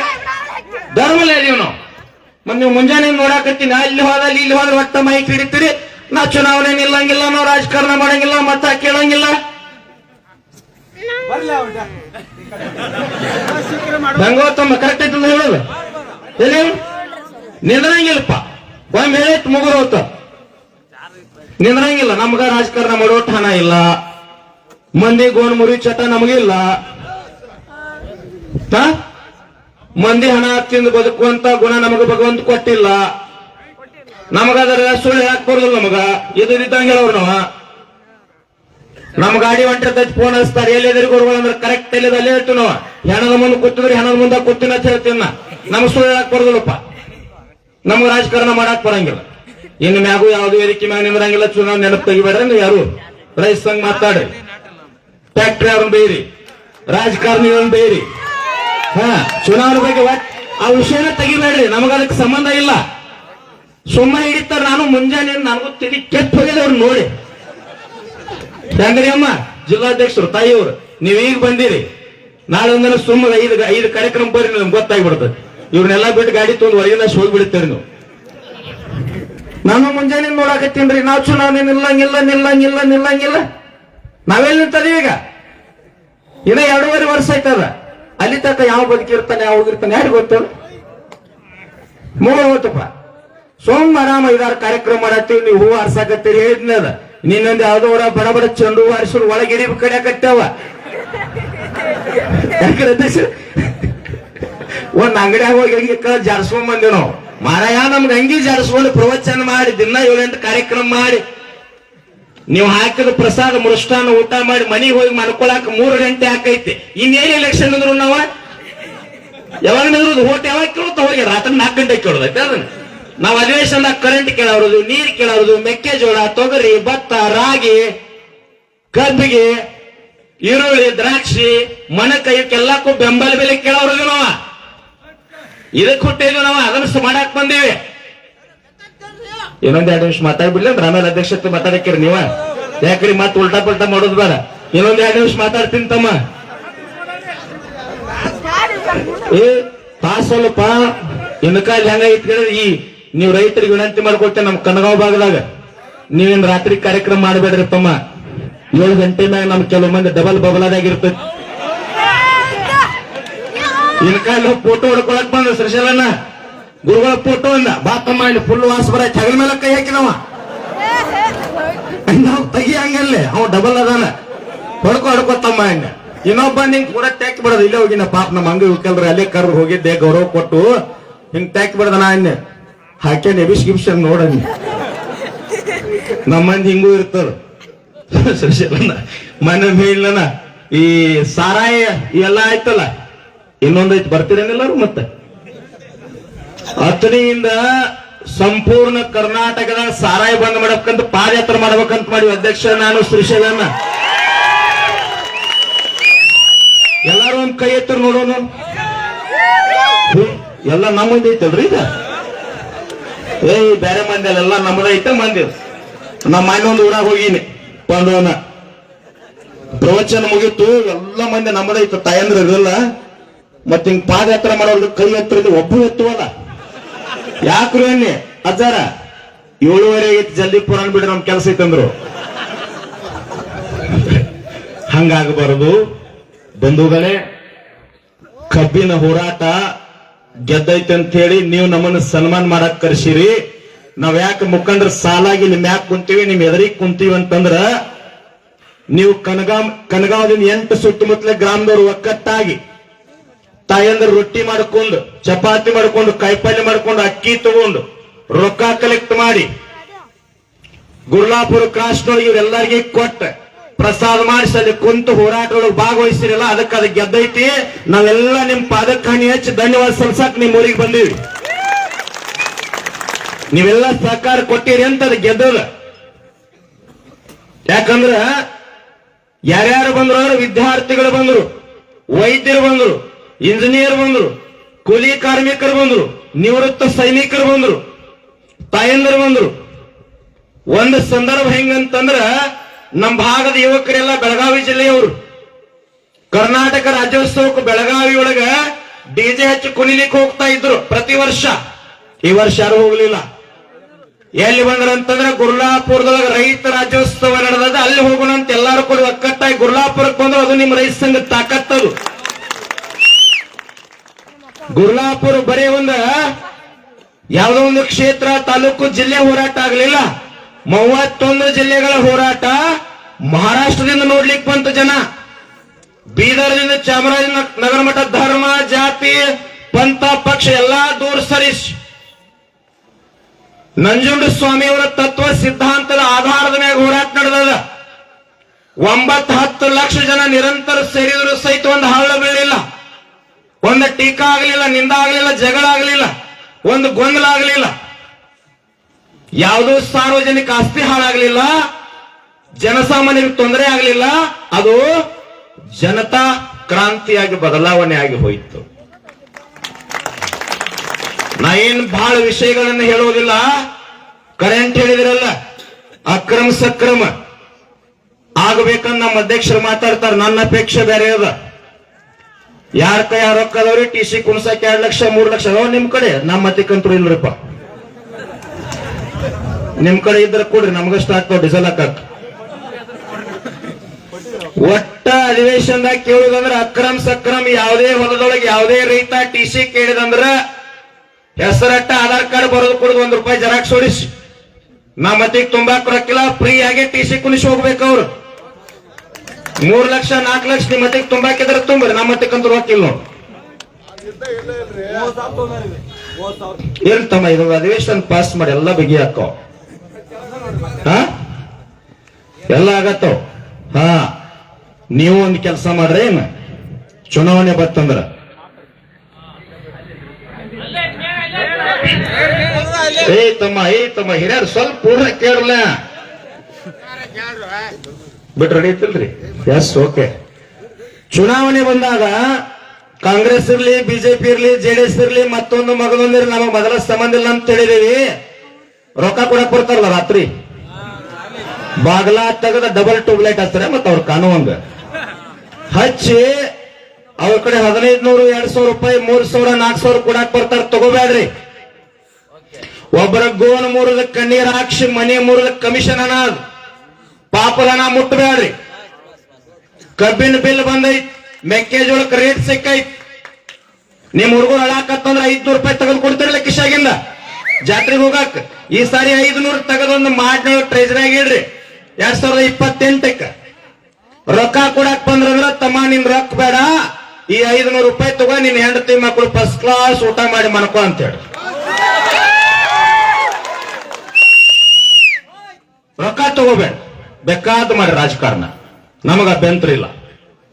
ಧರ್ಮಲೇ ಇದೀವಿ ನಾವು. ಮತ್ ನೀವು ಮುಂಜಾನೆ ನೋಡಾಕತ್ತೀನಿ, ಅಲ್ಲಿ ಹೋದಲ್ಲಿ ಇಲ್ಲಿ ಹೋದ್ರೆ ಒಟ್ಟ ಮೈಕ್ ಹಿಡಿತೀರಿ. ನಾ ಚುನಾವಣೆ ನಿಲ್ಲಂಗಿಲ್ಲ, ನಾವು ರಾಜಕಾರಣ ಮಾಡಂಗಿಲ್ಲ, ಮತ ಕೇಳಂಗಿಲ್ಲ. ಹೆಂಗೋತಮ್ಮ ಕರೆಕ್ಟ್ ಐತಲ್ಲ ಹೇಳೋದು ಎಲ್ಲಿ ನಿಂದ್ರಂಗಿಲ್ಲಪ್ಪ ಒಮ್ಮೆ ಹೇಳಿತ್ ಮುಗಿದು ಹೋತ ನಿಂದ್ರಂಗಿಲ್ಲ. ನಮ್ಗ ರಾಜಕಾರಣ ಮಾಡೋಟ್ ಹಣ ಇಲ್ಲ, ಮಂದಿ ಗೋಣ್ ಮುರಿ ಚಟ ನಮಗಿಲ್ಲ. ಮಂದಿ ಹಣ ತಿಂದು ಬದುಕುವಂತ ಗುಣ ನಮಗ ಭಗವಂತ ಕೊಟ್ಟಿಲ್ಲ. ನಮಗದರ ಸುಳ್ಳು ಹೇಳಕ್ ಬರೋದಿಲ್ಲ. ನಮಗ ಇದ್ದಂಗೆ ಅವ್ರು ನಮ್ ಗಾಡಿ ಹೊಂಟಿರ್ತೈತಿ ಫೋನ್ ಹಚ್ತಾರೆ, ಎಲ್ಲಿದ್ರಿ ಗುರುಗಳು ಅಂದ್ರೆ ಕರೆಕ್ಟ್ ಎಲ್ಲಿದೆ ಅಲ್ಲೇ ಹೇಳ್ತೀವಿ ನಾವು. ಹೆಣದ ಮುಂದೆ ಕೂತಿದ್ರಿ ಹೆಣದ ಮುಂದೆ ಕೂತಿನ ಅಂತ ಹೇಳ್ತೀವಿ. ನಮ್ಗೆ ಸುಳ್ಳು ಹೇಳಕ್ ಬರೋದಿಲ್ಲಪ್ಪ. ನಮ್ಗೆ ರಾಜಕಾರಣ ಮಾಡಕ್ ಬರಂಗಿಲ್ಲ. ಇನ್ನು ಮ್ಯಾಗೂ ಯಾವ್ದು ವೇದಿಕೆ ಮ್ಯಾಗ ನಿಂದ್ರಂಗಿಲ್ಲ. ಚುನಾವಣೆ ನೆನಪು ತೆಗಿಬೇಡ್ರಿ ನೀವು ಯಾರು. ರೈತ ಸಂಘ ಮಾತಾಡ್ರಿ, ಫ್ಯಾಕ್ಟ್ರಿ ಅವ್ರನ್ನ ಬೇಯ್ರಿ, ರಾಜಕಾರಣಿಗಳನ್ನ ಬೇಯ್ರಿ. ಚುನಾವಣೆ ಬಗ್ಗೆ ಆ ವಿಷಯನ ತೆಗಿಬೇಡ್ರಿ. ನಮಗ ಅದಕ್ಕೆ ಸಂಬಂಧ ಇಲ್ಲ. ಸುಮ್ಮ ಹಿಡಿತಾರ. ನಾನು ಮುಂಜಾನೆ ನನಗೂ ತಿಳಿ ಕೆಟ್ಟ ಹೋಗಿದೆ ಅವ್ರು ನೋಡಿ. ಹೆಂಗ್ರಿ ಅಮ್ಮ ಜಿಲ್ಲಾಧ್ಯಕ್ಷರು ತಾಯಿಯವರು ನೀವ್ ಈಗ ಬಂದಿರಿ, ನಾಳೆ ಒಂದಿನ ಸುಮ್ಮ ಐದು ಕಾರ್ಯಕ್ರಮ ಬರ್ರಿ, ನಿಮ್ಗೆ ಗೊತ್ತಾಗ್ಬಿಡ್ತದೆ. ಇವ್ರನ್ನೆಲ್ಲಾ ಬಿಟ್ಟು ಗಾಡಿ ತೊಗೊಂಡು ಹೊರಗಿಂದ ಹೋಗ್ಬಿಡ್ತೇವೆ ನೀವು. ನಾನು ಮುಂಜಾನೆ ನೋಡಾಕತ್ತೀನ್ರಿ. ನಾವು ಚುನಾವಣೆ ನಿಲ್ಲಂಗಿಲ್ಲ. ನಾವೆಲ್ಲಿ ನಿಂತದೀವಿ ಈಗ? ಇನ್ನ 2.5 ವರ್ಷ ಆಯ್ತದ. ಅಲ್ಲಿ ತನಕ ಯಾವ ಬದುಕಿರ್ತಾನೆ ಯಾವ ಹೋಗಿರ್ತಾನೆ ಯಾರಿಗೆ ಗೊತ್ತು? ಹೋತಪ್ಪ. ಸೋಮ ಆರಾಮ 5-6 ಕಾರ್ಯಕ್ರಮ ಮಾಡತ್ತೀವಿ. ನೀವು ಹೂವು ಆರ್ಸಾಕತ್ತೀರಿ ಹೇಳಿದ್ನದ. ನೀನೊಂದು ಯಾವ್ದೋ ಬಡ ಬಡ ಚೆಂಡು ಹೂವು ಆರಿಸೋರು ಒಳಗಿಡಿ ಕಡಿಯಾಕತ್ತೇವ. ಯಾಕಂದ್ರೆ ಒಂದ್ ಅಂಗಡಿಯಾಗ ಹೋಗಿ ಹಂಗೆ ಜಾರಿಸ್ಕೊಂಡ್ ಬಂದೇವ್ ನಾವು. ಮಾರಾಯ ನಮ್ಗೆ ಹಂಗಿ ಜಾರಿಸ್ಕೊಂಡು ಪ್ರವಚನ ಮಾಡಿ ದಿನ 7-8 ಕಾರ್ಯಕ್ರಮ ಮಾಡಿ ನೀವು ಹಾಕಿದ ಪ್ರಸಾದ ಮೃಷ್ಟಾನ ಊಟ ಮಾಡಿ ಮನೆಗೆ ಹೋಗಿ ಮನ್ಕೊಳಕ್ 3 ಗಂಟೆ ಹಾಕೈತಿ. ಇನ್ನೇನು ಎಲೆಕ್ಷನ್ ಅಂದ್ರು ನಾವ ಯಾವಾಗ ನಿಂದ್ರದು ಓಟ್ ಯಾವಾಗ ಕೇಳುತ್ತ ಹೋಗಿ ರಾತ್ರಿ 4 ಗಂಟೆ ಕೇಳೋದೈತೆ. ಅದನ್ನ ನಾವು ಅಧಿವೇಶನದಾಗ ಕರೆಂಟ್ ಕೇಳೋದು, ನೀರ್ ಕೇಳೋದು, ಮೆಕ್ಕೆಜೋಳ, ತೊಗರಿ, ಭತ್ತ, ರಾಗಿ, ಕಬ್ಬಿಗೆ, ಈರುಳ್ಳಿ, ದ್ರಾಕ್ಷಿ, ಮಣಕ ಇವಕ್ಕೆಲ್ಲಕ್ಕೂ ಬೆಂಬಲ ಬೆಲೆ ಕೇಳೋರು ನಾವ. ಇದಕ್ಕೆ ಹುಟ್ಟಿದ್ವಿ ನಾವು, ಅದನ್ನ ಮಾಡಾಕ್ ಬಂದೀವಿ. ಇನ್ನೊಂದ್ 2 ನಿಮಿಷ ಮಾತಾಡ್ಬಿಡ್ಲಿ ಅಂದ್ರೆ ಆಮೇಲೆ ಅಧ್ಯಕ್ಷತೆ ಮಾತಾಡಕ್ಕಿರಿ ನೀವ. ಯಾಕ್ರಿ ಮತ್ ಉಲ್ಟಾ ಪಲ್ಟಾ ಮಾಡೋದು ಬೇಡ. ಇನ್ನೊಂದ್ 2 ನಿಮಿಷ ಮಾತಾಡ್ತೀನಿ ತಮ್ಮ. ಸ್ವಲ್ಪ ಇನ್ಕಾಲ್ ಹೆಂಗ ಇಟ್ಕೊಳ್ಳಿ. ಈ ನೀವು ರೈತರಿಗೆ ವಿನಂತಿ ಮಾಡ್ಕೊಳ್ತೇನೆ, ನಮ್ ಕನಗಾಂವ್ ಭಾಗದಾಗ ನೀವೇನ್ ರಾತ್ರಿ ಕಾರ್ಯಕ್ರಮ ಮಾಡಬೇಡ್ರಿ ತಮ್ಮ. 7 ಗಂಟೆ ಮ್ಯಾಗ ನಮ್ ಕೆಲವು ಮಂದಿ ಡಬಲ್ ಬಬಲಾದಾಗಿರ್ತೈತಿ. ಇನ್ಕಾಲ್ ಫೋಟೋ ಹೊಡ್ಕೊಳಕ್ ಬಂದ ಶ್ರೀಶೈಲಣ್ಣ ಗುರುಗಳ ಫೋಟೋ ಅಂದ ಬಾತಮ್ಮ ಇಲ್ಲಿ ಫುಲ್ ವಾಸ ಬರ ಚಗಲ ಮೇಲೆ ಕೈ ಹಾಕಿದವ. ನಾವು ತೆಗಿಯಂಗಲ್ಲೇ ಅವ್ ಡಬಲ್ ಅದಾನ ಹೊಡ್ಕೊತಮ್ಮ ಅಂದ. ಇನ್ನೊಬ್ಬ ಹಿಂಗ್ ಕೂಡ ಟ್ಯಾಕ್ ಬಿಡೋದು. ಇಲ್ಲೇ ಹೋಗಿನ ಪಾಪ ನಮ್ಮ ಅಂಗ ವಿಕಲ್ರಿ ಅಲ್ಲೇ ಕರ್ ಹೋಗಿದ್ದೆ ಗೌರವ ಕೊಟ್ಟು ಹಿಂಗ್ ಟ್ಯಾಕ್ ಬಿಡದ ನಾ ಅನ್ನೆ ಹಾಕೇ ನೆಬಿಸ್ ಗಿಬ್ಸನ್ ನೋಡನಿ. ನಮ್ಮ ಮಂದಿ ಹಿಂಗೂ ಇರ್ತಾರ. ಮನೆ ಮೇಲನ ಈ ಸಾರಾಯ ಇವೆಲ್ಲ ಆಯ್ತಲ್ಲ, ಇನ್ನೊಂದೈತಿ ಬರ್ತೀರೇನಿಲ್ಲರು. ಮತ್ತೆ 10ರಿಂದ ಸಂಪೂರ್ಣ ಕರ್ನಾಟಕದ ಸಾರಾಯಿ ಬಂದ್ ಮಾಡ್ಬೇಕಂತ ಪಾದಯಾತ್ರೆ ಮಾಡ್ಬೇಕಂತ ಮಾಡಿ ಅಧ್ಯಕ್ಷ ನಾನು ಶ್ರೀಶೈಲಣ್ಣ. ಎಲ್ಲಾರು ಒಂದ್ ಕೈ ಎತ್ತರು ನೋಡೋಣ. ಎಲ್ಲ ನಮ್ಮಂದಿ ಐತಲ್ರಿ ಇದ. ಬೇರೆ ಮಂದಿ ಅಲ್ಲೆಲ್ಲ ನಮ್ಮದೈತೆ ಮಂದಿ. ನಮ್ಮ ಇನ್ನೊಂದು ಊರಾಗ ಹೋಗಿನಿ ಪಂಡವನ ಪ್ರವಚನ ಮುಗೀತು. ಎಲ್ಲ ಮಂದಿ ನಮ್ಮದೈತ, ತಾಯಂದ್ರ ಇರಲ್ಲ. ಮತ್ತೆ ಹಿಂಗ್ ಪಾದಯಾತ್ರೆ ಮಾಡೋದು ಕೈ ಎತ್ತರಲ್ಲಿ ಒಬ್ಬರು ಎತ್ತುವಲ್ಲ. ಯಾಕ್ರು ಅನ್ನಿ ಅಜ್ಜಾರ 7:30 ಐತಿ ಜಲ್ದಿ ಪುರಾಣ ಬಿಡ್ರಿ ನಮ್ ಕೆಲಸ ಐತಂದ್ರು. ಹಂಗಾಗಬಾರದು ಬಂಧುಗಳೇ. ಕಬ್ಬಿನ ಹೋರಾಟ ಗೆದ್ದೈತೆ ಅಂತ ಹೇಳಿ ನೀವು ನಮ್ಮನ್ನ ಸನ್ಮಾನ ಮಾಡಕ್ ಕರ್ಸಿರಿ. ನಾವ್ ಯಾಕೆ ಮುಖಂಡ್ರ ಸಾಲಾಗಿ ನಿಮ್ ಯಾಕೆ ಕುಂತೀವಿ, ನಿಮ್ ಎದುರಿಗೆ ಕುಂತೀವಿ ಅಂತಂದ್ರ ನೀವು ಕನಗಾಂವದಿಂದ 8 ಸುತ್ತಮುತ್ತಲ ಗ್ರಾಮದವ್ರು ಒಕ್ಕಟ್ಟಾಗಿ ತಾಯಂದ್ರ ರೊಟ್ಟಿ ಮಾಡ್ಕೊಂಡು, ಚಪಾತಿ ಮಾಡ್ಕೊಂಡು, ಕಾಯಿಪಲ್ಯ ಮಾಡ್ಕೊಂಡು, ಅಕ್ಕಿ ತಗೊಂಡು ರೊಕ್ಕ ಕಲೆಕ್ಟ್ ಮಾಡಿ ಗುರ್ಲಾಪುರ ಕ್ರಾಸ್ನೊಳಗೆ ಇವರೆಲ್ಲರಿಗೆ ಕೊಟ್ಟ ಪ್ರಸಾದ ಮಾಡಿಸಿ ಅಲ್ಲಿ ಕುಂತು ಹೋರಾಟದೊಳಗೆ ಭಾಗವಹಿಸಿರಲ್ಲ. ಅದಕ್ಕೆ ಅದು ಗೆದ್ದೈತಿ. ನಾವೆಲ್ಲ ನಿಮ್ ಪಾದಕ್ಕೆ ಹನಿ ಹಚ್ಚಿ ಧನ್ಯವಾದ ಸಲ್ಸಾಕ್ ನಿಮ್ ಊರಿಗೆ ಬಂದೀವಿ. ನೀವೆಲ್ಲ ಸಹಕಾರ ಕೊಟ್ಟಿರಿ ಅಂತ ಅದು ಗೆದ್ದದ. ಯಾಕಂದ್ರ ಯಾರ್ಯಾರು ಬಂದ್ರು ಅಂದ್ರೆ ವಿದ್ಯಾರ್ಥಿಗಳು ಬಂದ್ರು, ವೈದ್ಯರು ಬಂದ್ರು, ಇಂಜಿನಿಯರ್ ಬಂದ್ರು, ಕೂಲಿ ಕಾರ್ಮಿಕರು ಬಂದ್ರು, ನಿವೃತ್ತ ಸೈನಿಕರು ಬಂದ್ರು, ತಾಯಂದರು ಬಂದ್ರು. ಒಂದು ಸಂದರ್ಭ ಹೆಂಗಂತಂದ್ರ ನಮ್ಮ ಭಾಗದ ಯುವಕರೆಲ್ಲ ಬೆಳಗಾವಿ ಜಿಲ್ಲೆಯವರು. ಕರ್ನಾಟಕ ರಾಜ್ಯೋತ್ಸವಕ್ಕೆ ಬೆಳಗಾವಿ ಒಳಗ ಡಿಜೆ ಹಚ್ಚಿ ಕುಣಿಲಿಕ್ಕೆ ಹೋಗ್ತಾ ಇದ್ರು ಪ್ರತಿ ವರ್ಷ. ಈ ವರ್ಷ ಯಾರು ಹೋಗ್ಲಿಲ್ಲ. ಎಲ್ಲಿ ಬಂದ್ರಂತಂದ್ರೆ ಗುರ್ಲಾಪುರದೊಳಗೆ ರೈತ ರಾಜ್ಯೋತ್ಸವ ನಡೆದ, ಅಲ್ಲಿ ಹೋಗೋಣ ಅಂತ ಎಲ್ಲಾರು ಕೂಡ ಒಕ್ಕಟ್ಟಾಗಿ ಗುರ್ಲಾಪುರಕ್ಕೆ ಬಂದ್ರು. ಅದು ನಿಮ್ಮ ರೈತ ಸಂಘ ತಾಕತ್ತದು. ಗುರ್ಲಾಪುರ ಬರೀ ಯಾವುದೋ ಒಂದು ಕ್ಷೇತ್ರ, ತಾಲೂಕು, ಜಿಲ್ಲೆ ಹೋರಾಟ ಆಗಲಿಲ್ಲ. 31 ಜಿಲ್ಲೆಗಳ ಹೋರಾಟ. ಮಹಾರಾಷ್ಟ್ರದಿಂದ ನೋಡ್ಲಿಕ್ಕೆ ಬಂತ ಜನ, ಬೀದರ್ದಿಂದ ಚಾಮರಾಜನಗರ ಮಠ ಧರ್ಮ, ಜಾತಿ, ಪಂಥ, ಪಕ್ಷ ಎಲ್ಲಾ ದೂರ ಸರಿಸಿ ನಂಜುಂಡ ಸ್ವಾಮಿಯವರ ತತ್ವ ಸಿದ್ಧಾಂತದ ಆಧಾರದ ಮೇಲೆ ಹೋರಾಟ ನಡೆದ. 9-10 ಲಕ್ಷ ಜನ ನಿರಂತರ ಸೇರಿದ್ರು ಸಹಿತ ಒಂದು ಹಳ್ಳ ಬೀಳಿಲ್ಲ, ಒಂದು ಟೀಕಾ ಆಗಲಿಲ್ಲ, ನಿಂದ ಆಗಲಿಲ್ಲ, ಜಗಳ ಆಗಲಿಲ್ಲ, ಒಂದು ಗೊಂದಲ ಆಗಲಿಲ್ಲ, ಯಾವುದೂ ಸಾರ್ವಜನಿಕ ಆಸ್ತಿ ಹಾಳಾಗಲಿಲ್ಲ, ಜನಸಾಮಾನ್ಯರಿಗೆ ತೊಂದರೆ ಆಗಲಿಲ್ಲ. ಅದು ಜನತಾ ಕ್ರಾಂತಿಯಾಗಿ ಬದಲಾವಣೆ ಆಗಿ ಹೋಯಿತು. ನಾ ಏನ್ ಬಹಳ ವಿಷಯಗಳನ್ನು ಹೇಳುವುದಿಲ್ಲ. ಕರೆಂಟ್ ಹೇಳಿದ್ರಲ್ಲ, ಅಕ್ರಮ ಸಕ್ರಮ ಆಗಬೇಕಂತ ನಮ್ಮ ಅಧ್ಯಕ್ಷರು ಮಾತಾಡ್ತಾರೆ. ನನ್ನ ಅಪೇಕ್ಷೆ ಬೇರೆ ಅದ. ಯಾರ ಕೈ ರೊಕ್ಕದವ್ರಿ ಟಿ ಸಿ ಕುಣಸಕ್ 2 ಲಕ್ಷ 3 ಲಕ್ಷ ಅದಾವ ನಿಮ್ ಕಡೆ, ನಮ್ಮ ಮತ್ತಿಕಂತೂ ಇಲ್ರಿಪ್ಪ. ನಿಮ್ ಕಡೆ ಇದ್ರೆ ಕೊಡ್ರಿ, ನಮ್ಗಷ್ಟ ಆಗ್ತಾವ ಡೀಸೆಲ್ ಹಾಕಕ್. ಒಟ್ಟ ಅಧಿವೇಶನದಾಗ ಕೇಳುದಂದ್ರ ಅಕ್ರಮ ಸಕ್ರಮ ಯಾವುದೇ ಹೊಲದೊಳಗೆ ಯಾವುದೇ ರೈತ ಟಿ ಸಿ ಕೇಳಿದಂದ್ರ ಹೆಸರಟ್ಟ ಆಧಾರ್ ಕಾರ್ಡ್ ಬರೋದು ಕೊಡುದು, 1 ರೂಪಾಯಿ ಜೆರಾಕ್ಸ್ ಹೊಡಿಸಿ. ನಮ್ಮ ಮತ್ತಿಗೆ ತುಂಬಾಕ್ ರೊಕ್ಕಿಲ್ಲ, ಫ್ರೀ ಆಗಿ ಟಿ ಸಿ ಕುಣಿಸಿ ಹೋಗ್ಬೇಕು ಅವ್ರು. 3 ಲಕ್ಷ 4 ಲಕ್ಷ ನಿಮ್ಮ ಮತ್ತಿಗೆ ತುಂಬಾಕಿದ್ರೆ ತುಂಬ್ರಿ, ನಮ್ಮ ಮತ್ತಿಗಂತೂ ರೊಕ್ಕಿಲ್ಲ ನೋಡಿ. ತಮ್ಮ ಇದು ಅಧಿವೇಶನ ಪಾಸ್ ಮಾಡಿ ಎಲ್ಲ ಬಿಗಿ ಹಾಕೋ, ಎಲ್ಲ ಆಗತ್ತೋ. ನೀವು ಒಂದು ಕೆಲಸ ಮಾಡ್ರಿ, ಏನ್ ಚುನಾವಣೆ ಬತ್ತಂದ್ರ ತಮ್ಮ ಹಿರಿಯರು ಸ್ವಲ್ಪ ಪೂರ್ಣ ಕೇಳಲ್ಲ ಬಿಟ್ರೆ ನಡೀತಿಲ್ರಿ. S, okay. ಚುನಾವಣೆ ಬಂದಾಗ ಕಾಂಗ್ರೆಸ್ ಇರ್ಲಿ, ಬಿಜೆಪಿ ಇರ್ಲಿ, ಜೆಡಿಎಸ್ ಇರ್ಲಿ, ಮತ್ತೊಂದು ಮಗದೊಂದಿರ್ಲಿ, ನಮಗ್ ಮೊದಲ ಸಂಬಂಧ ಇಲ್ಲ ಅಂತ ಹೇಳಿದೀವಿ. ರೊಕ್ಕ ಕೊಡಕ್ ಬರ್ತಾರಲ್ಲ ರಾತ್ರಿ, ಬಾಗ್ಲ ತೆಗೆದ ಡಬಲ್ ಟ್ಯೂಬ್ಲೈಟ್ ಹಚ್ತಾರೆ, ಮತ್ತ ಅವ್ರ ಕಾಣುವಂಗ ಹಚ್ಚಿ ಅವ್ರ ಕಡೆ 1500, 2000 ರೂಪಾಯಿ, 3000, 4000 ಕೊಡಾಕ್ ಬರ್ತಾರ. ತಗೋಬೇಡ್ರಿ. ಒಬ್ಬರ ಗೋನ್ ಮೂರದ ಕಣ್ಣೀರ್ ಹಾಕ್ಸಿ ಮನೆ ಮೂರದ ಕಮಿಷನ್ ಹಣ, ಪಾಪದ ಹಣ ಮುಟ್ಟಬೇಡ್ರಿ. ಕಬ್ಬಿನ ಬಿಲ್ ಬಂದೈತ್, ಮೆಕ್ಕೆಜೋಳಕ್ಕೆ ರೇಟ್ ಸಿಕ್ಕೈತ್, ನಿಮ್ ಹುಡುಗರು ಹಳಾಕತ್ತಂದ್ರ 500 ರೂಪಾಯಿ ತೆಗೆದು ಕೊಡ್ತಿರಲ್ಲ ಕಿಶಾಗಿಂದ ಜಾತ್ರೆಗೆ ಹೋಗಾಕ್. ಈ ಸಾರಿ 500 ತೆಗೆದೊಂದು ಮಾಡಿ ಟ್ರೆಜರಿಯಾಗ ಇಡ್ರಿ. 2028ಕ್ಕೆ ರೊಕ್ಕ ಕೊಡಾಕ್ ಬಂದ್ರಂದ್ರ, ತಮ್ಮ ನಿನ್ ರೊಕ್ಕ ಬೇಡ, ಈ 500 ರೂಪಾಯಿ ತಗೋ, ನಿನ್ ಹೆಂಡತಿ ಮಕ್ಕಳು ಫಸ್ಟ್ ಕ್ಲಾಸ್ ಊಟ ಮಾಡಿ ಮನ್ಕೋ ಅಂತ ಹೇಳಿ. ರೊಕ್ಕ ತಗೋಬೇಡ, ಬೇಕಾದ ಮಾಡಿ ರಾಜಕಾರಣ, ನಮಗ ಅಭ್ಯಂತರ ಇಲ್ಲ.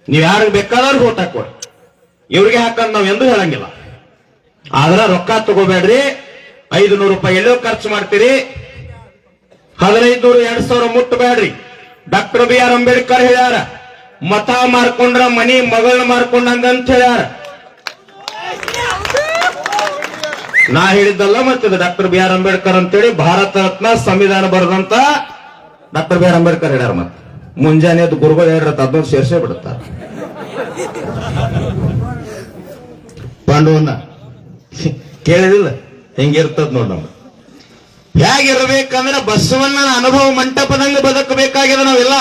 ನೀವ್ ಯಾರಿಗೆ ಬೇಕಾದವ್ರಿಗೆ ಓಟ್ ಹಾಕೊಡಿ, ಇವ್ರಿಗೆ ಹಾಕಂದ್ ನಾವ್ ಎಂದೂ ಹೇಳಂಗಿಲ್ಲ. ಆದ್ರ ರೊಕ್ಕ ತಗೋಬೇಡ್ರಿ. 500 ರೂಪಾಯಿ ಎಲ್ಲೋ ಖರ್ಚು ಮಾಡ್ತೀರಿ, 1500, 2000 ಮುಟ್ಟಬೇಡ್ರಿ. ಡಾಕ್ಟರ್ BR ಅಂಬೇಡ್ಕರ್ ಹೇಳ್ಯಾರ, ಮತ ಮಾರ್ಕೊಂಡ್ರ ಮನಿ ಮಗಳನ್ನ ಮಾರ್ಕೊಂಡಂಗ ಅಂತ ಹೇಳ್ಯಾರ. ನಾ ಹೇಳಿದ್ದಲ್ಲ, ಮತ್ತಿದ ಡಾಕ್ಟರ್ BR ಅಂಬೇಡ್ಕರ್ ಅಂತೇಳಿ ಭಾರತ ರತ್ನ ಸಂವಿಧಾನ ಬರೆದಂತ ಡಾಕ್ಟರ್ BR ಅಂಬೇಡ್ಕರ್ ಹೇಳ್ಯಾರ. ಮತ್ತೆ ಮುಂಜಾನೆ ಅದು ಗುರುಗಳು ಹೇಳಿರತ್ತ, ಅದನ್ನ ಸೇರ್ಸೇ ಬಿಡುತ್ತಾರ. ಪಾಂಡವನ್ನ ಕೇಳಿದಿಲ್ಲ, ಹೆಂಗಿರ್ತದ ನೋಡ್. ನಮ್ಗೆ ಹೇಗಿರ್ಬೇಕಂದ್ರೆ ಬಸವಣ್ಣನ ಅನುಭವ ಮಂಟಪದಂಗ ಬದುಕಬೇಕಾಗಿದೆ ನಾವೆಲ್ಲ.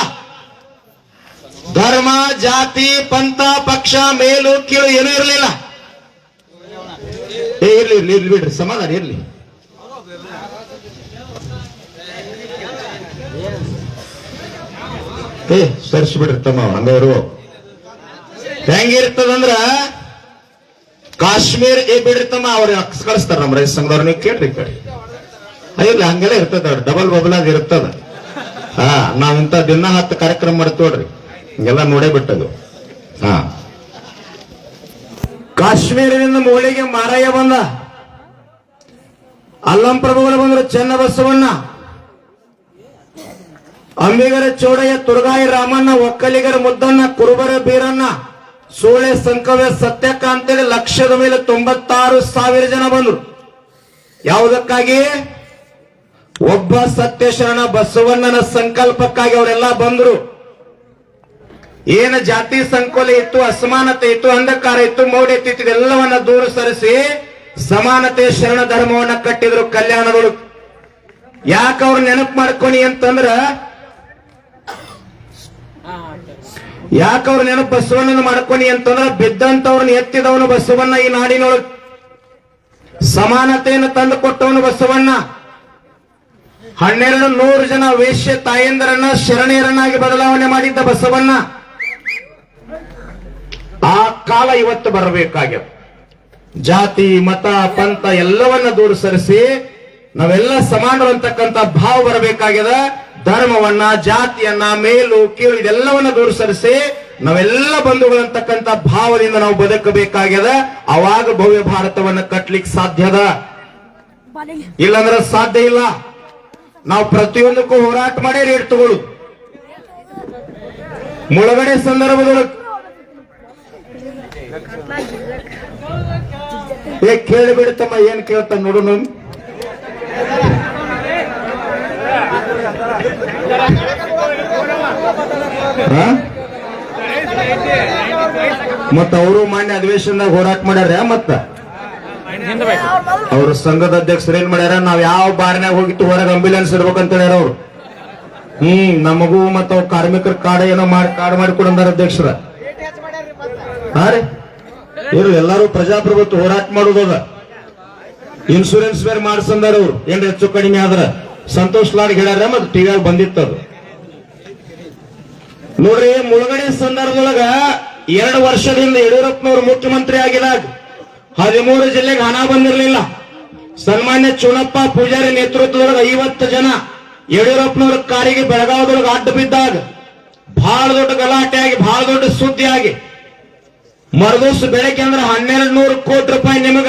ಧರ್ಮ, ಜಾತಿ, ಪಂಥ, ಪಕ್ಷ, ಮೇಲು ಕೀಳು ಏನೂ ಇರಲಿಲ್ಲ. ಇರ್ಲಿ ಬಿಡ್ರಿ, ಸಮಾಧಾನ ಇರ್ಲಿ. ಸರಿಸ್ಬಿಡ್ರಿ ತಮ್ಮ, ಹಂಗ ಇರುವ. ಹೆಂಗಿರ್ತದಂದ್ರ ಕಾಶ್ಮೀರ ಬಿಡ್ರಿ ತಮ್ಮ, ಅವ್ರ ಕಳಿಸ್ತಾರ ನಮ್ಮ ರೈತ ಸಂಘದವ್ರ. ನೀವು ಕೇಳ್ರಿ ಕಡೆ ಇರ್ಲಿ, ಹಂಗೆಲ್ಲ ಇರ್ತದ, ಡಬಲ್ ಬಬಲ್ ಅದ್ ಇರ್ತದ. ನಾವಿಂತ ದಿನ 10 ಕಾರ್ಯಕ್ರಮ ಮಾಡ್ತೋಡ್ರಿ, ಹಿಂಗೆಲ್ಲ ನೋಡೇ ಬಿಟ್ಟದು. ಕಾಶ್ಮೀರದಿಂದ ಮೂಳಿಗೆ ಮಾರಯ್ಯ ಬಂದ, ಅಲ್ಲಂ ಪ್ರಭುಗಳು ಬಂದ್ರು, ಚೆನ್ನಬಸವಣ್ಣ, ಅಂಬಿಗರ ಚೋಡಯ್ಯ, ತುರ್ಗಾಯಿ ರಾಮಣ್ಣ, ಒಕ್ಕಲಿಗರ ಮುದ್ದಣ್ಣ, ಕುರುಬರ ಬೀರಣ್ಣ, ಸೂಳೆ ಸಂಕವ್ಯ ಸತ್ಯಕ್ಕ ಅಂತೇಳಿ ಲಕ್ಷದ ಮೇಲೆ 96,000 ಜನ ಬಂದ್ರು. ಯಾವುದಕ್ಕಾಗಿ? ಒಬ್ಬ ಸತ್ಯ ಶರಣ ಬಸವಣ್ಣನ ಸಂಕಲ್ಪಕ್ಕಾಗಿ ಅವರೆಲ್ಲ ಬಂದ್ರು. ಏನು ಜಾತಿ ಸಂಕೋಲೆ ಇತ್ತು, ಅಸಮಾನತೆ ಇತ್ತು, ಅಂಧಕಾರ ಇತ್ತು, ಮೌಢ್ಯತೆ ಇತ್ತು, ಇದೆಲ್ಲವನ್ನ ದೂರ ಸರಿಸಿ ಸಮಾನತೆ ಶರಣ ಧರ್ಮವನ್ನ ಕಟ್ಟಿದ್ರು ಕಲ್ಯಾಣದೊಳಗೆ. ಯಾಕೆ ಅವ್ರ ನೆನಪು ಮಾಡ್ಕೊನಿ ಅಂತಂದ್ರ ಯಾಕವ್ರ ನೆನಪು ಬಸವಣ್ಣನ ಮಾಡ್ಕೊನಿ ಅಂತಂದ್ರ ಬಿದ್ದಂತವ್ರನ್ನ ಎತ್ತಿದವನು ಬಸವಣ್ಣ, ಈ ನಾಡಿನೊಳಗೆ ಸಮಾನತೆಯನ್ನು ತಂದು ಕೊಟ್ಟವನು ಬಸವಣ್ಣ. 1200 ಜನ ವೇಶ್ಯ ತಾಯಂದರನ್ನ ಶರಣೆಯರನ್ನಾಗಿ ಬದಲಾವಣೆ ಮಾಡಿದ್ದ ಬಸವಣ್ಣ. ಆ ಕಾಲ ಇವತ್ತು ಬರಬೇಕಾಗ್ಯದ. ಜಾತಿ ಮತ ಪಂಥ ಎಲ್ಲವನ್ನ ದೂರ ಸರಿಸಿ ನಾವೆಲ್ಲ ಸಮಾನರು ಅಂತಕ್ಕಂಥ ಭಾವ ಬರಬೇಕಾಗ್ಯದ. ಧರ್ಮವನ್ನ ಜಾತಿಯನ್ನ ಮೇಲು ಕೀಳು ಇದೆಲ್ಲವನ್ನ ದೂರ ಸರಿಸಿ ನಾವೆಲ್ಲ ಬಂಧುಗಳಂತಕ್ಕಂಥ ಭಾವದಿಂದ ನಾವು ಬದುಕಬೇಕಾಗ್ಯದ. ಅವಾಗ ಭವ್ಯ ಭಾರತವನ್ನ ಕಟ್ಲಿಕ್ಕೆ ಸಾಧ್ಯದ, ಇಲ್ಲಾಂದ್ರೆ ಸಾಧ್ಯ ಇಲ್ಲ. ನಾವು ಪ್ರತಿಯೊಂದಕ್ಕೂ ಹೋರಾಟ ಮಾಡೇ ರೇಟ್ ತಗೊಳ್ಳು. ಮುಳುಗಡೆ ಸಂದರ್ಭದೊಳಗೆ ಕೇಳಿಬಿಡುತ್ತಮ್ಮ, ಏನ್ ಕೇಳ್ತ ನೋಡು. ಮತ್ತ ಅವರು ಮಾನ್ಯ ಅಧಿವೇಶನದಾಗ ಹೋರಾಟ ಮಾಡ್ಯಾರ. ಮತ್ತ ಅವ್ರ ಸಂಘದ ಅಧ್ಯಕ್ಷರು ಏನ್ ಮಾಡ್ಯಾರ, ನಾವ್ ಯಾವ ಬಾರ್ನಾಗ ಹೋಗಿತ್ತು ಹೊರಗೆ ಆಂಬ್ಯುಲೆನ್ಸ್ ಇರ್ಬೇಕಂತ ಹೇಳ್ಯಾರ ಅವ್ರು. ನಮಗೂ ಮತ್ತ ಅವ್ ಕಾರ್ಮಿಕರ ಕಾರ್ಡ್ ಏನೋ ಕಾರ್ಡ್ ಮಾಡಿಕೊಡಂದಾರ ಅಧ್ಯಕ್ಷರ. ಹಾ ರೀ, ಇವ್ರು ಎಲ್ಲಾರು ಪ್ರಜಾಪ್ರಭುತ್ವ ಹೋರಾಟ ಮಾಡೋದದ. ಇನ್ಶೂರೆನ್ಸ್ ಬೇರೆ ಮಾಡ್ಸಂದಾರ ಅವ್ರು, ಏನ್ ಹೆಚ್ಚು ಕಡಿಮೆ ಆದ್ರ ಸಂತೋಷ್ ಲಾಡ್ ಹೇಳ್ಯಾರ. ಮತ್ ಟಿವಿಯಾಗ ಬಂದಿತ್ತದು ನೋಡ್ರಿ. ಮುಳುಗಡೆ ಸಂದರ್ಭದೊಳಗ 2 ವರ್ಷದಿಂದ ಯಡಿಯೂರಪ್ಪನವರು ಮುಖ್ಯಮಂತ್ರಿ ಆಗಿದಾಗ 13 ಜಿಲ್ಲೆಗೆ ಹಣ ಬಂದಿರಲಿಲ್ಲ. ಸನ್ಮಾನ್ಯ ಚುನಪ್ಪ ಪೂಜಾರಿ ನೇತೃತ್ವದೊಳಗ 50 ಜನ ಯಡಿಯೂರಪ್ಪನವರ ಕಾರಿಗೆ ಬೆಳಗಾವದೊಳಗೆ ಅಡ್ಡ ಬಿದ್ದಾಗ ಬಹಳ ದೊಡ್ಡ ಗಲಾಟೆ ಆಗಿ ಬಹಳ ದೊಡ್ಡ ಸುದ್ದಿ ಆಗಿ ಮರದೋಸ್ ಬೆಳಗ್ಗೆ ಅಂದ್ರೆ 1200 ಕೋಟಿ ರೂಪಾಯಿ ನಿಮಗ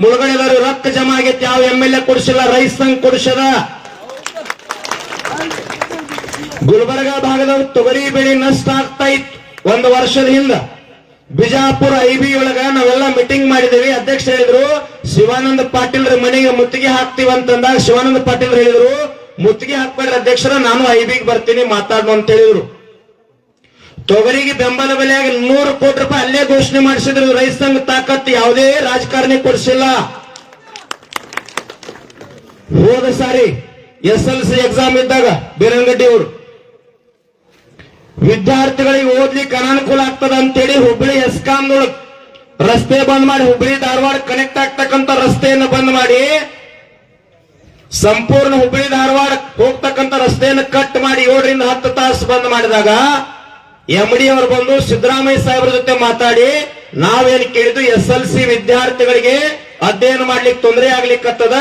ಮುಳುಗಡೆದವರು ರೊಕ್ಕ ಜಮಾ ಆಗೈತಿ. ಯಾವ MLA ಕೊಡಿಸಿಲ್ಲ, ರೈತ ಸಂಘ ಕೊಡಿಸದ. ಗುಲ್ಬರ್ಗ ಭಾಗದವ್ರು ತೊಗರಿ ಬೆಳೆ ನಷ್ಟ ಆಗ್ತಾ ಇತ್ತು 1 ವರ್ಷದ ಹಿಂದ. ಬಿಜಾಪುರ IB ಒಳಗ ನಾವೆಲ್ಲ ಮೀಟಿಂಗ್ ಮಾಡಿದೇವಿ. ಅಧ್ಯಕ್ಷ ಹೇಳಿದ್ರು ಶಿವಾನಂದ ಪಾಟೀಲ್ ಮನೆಗೆ ಮುತ್ತಿಗೆ ಹಾಕ್ತಿವಿ ಅಂತಂದಾಗ ಶಿವಾನಂದ ಪಾಟೀಲ್ ಹೇಳಿದ್ರು ಮುತ್ತಿಗೆ ಹಾಕ್ಬೇಡ್ರಿ ಅಧ್ಯಕ್ಷರ, ನಾನು IBಗೆ ಬರ್ತೀನಿ ಮಾತಾಡೋಣ ಅಂತ ಹೇಳಿದ್ರು. ತೊಗರಿಗೆ ಬೆಂಬಲ ಬೆಲೆಯಾಗಿ 100 ಕೋಟಿ ರೂಪಾಯಿ ಅಲ್ಲೇ ಘೋಷಣೆ ಮಾಡಿಸಿದ್ರು. ರೈತ ಸಂಘ ತಾಕತ್ತು ಯಾವುದೇ ರಾಜಕಾರಣಿ ಕೊಡಿಸಿಲ್ಲ. ಹೋದ ಸಾರಿ SLC ಎಕ್ಸಾಮ್ ಇದ್ದಾಗ ಬೀರಂಗಡ್ಡಿ ಅವರು ವಿದ್ಯಾರ್ಥಿಗಳಿಗೆ ಓದ್ಲಿಕ್ಕೆ ಅನಾನುಕೂಲ ಆಗ್ತದ ಅಂತೇಳಿ ಹುಬ್ಬಳ್ಳಿ ಎಸ್ಕಾಂದೊಳಗೆ ರಸ್ತೆ ಬಂದ್ ಮಾಡಿ, ಹುಬ್ಬಳ್ಳಿ ಧಾರವಾಡ ಕನೆಕ್ಟ್ ಆಗ್ತಕ್ಕಂಥ ರಸ್ತೆಯನ್ನು ಬಂದ್ ಮಾಡಿ ಸಂಪೂರ್ಣ ಹುಬ್ಬಳ್ಳಿ ಧಾರವಾಡ ಹೋಗ್ತಕ್ಕಂಥ ರಸ್ತೆಯನ್ನು ಕಟ್ ಮಾಡಿ 7 ರಿಂದ 10 ತಾಸು ಬಂದ್ ಮಾಡಿದಾಗ MD ಅವರು ಬಂದು ಸಿದ್ದರಾಮಯ್ಯ ಸಾಹೇಬ್ರ ಜೊತೆ ಮಾತಾಡಿ ನಾವೇನು ಕೇಳಿದ್ದು SLC ವಿದ್ಯಾರ್ಥಿಗಳಿಗೆ ಅಧ್ಯಯನ ಮಾಡ್ಲಿಕ್ಕೆ ತೊಂದರೆ ಆಗ್ಲಿಕ್ಕತ್ತದ,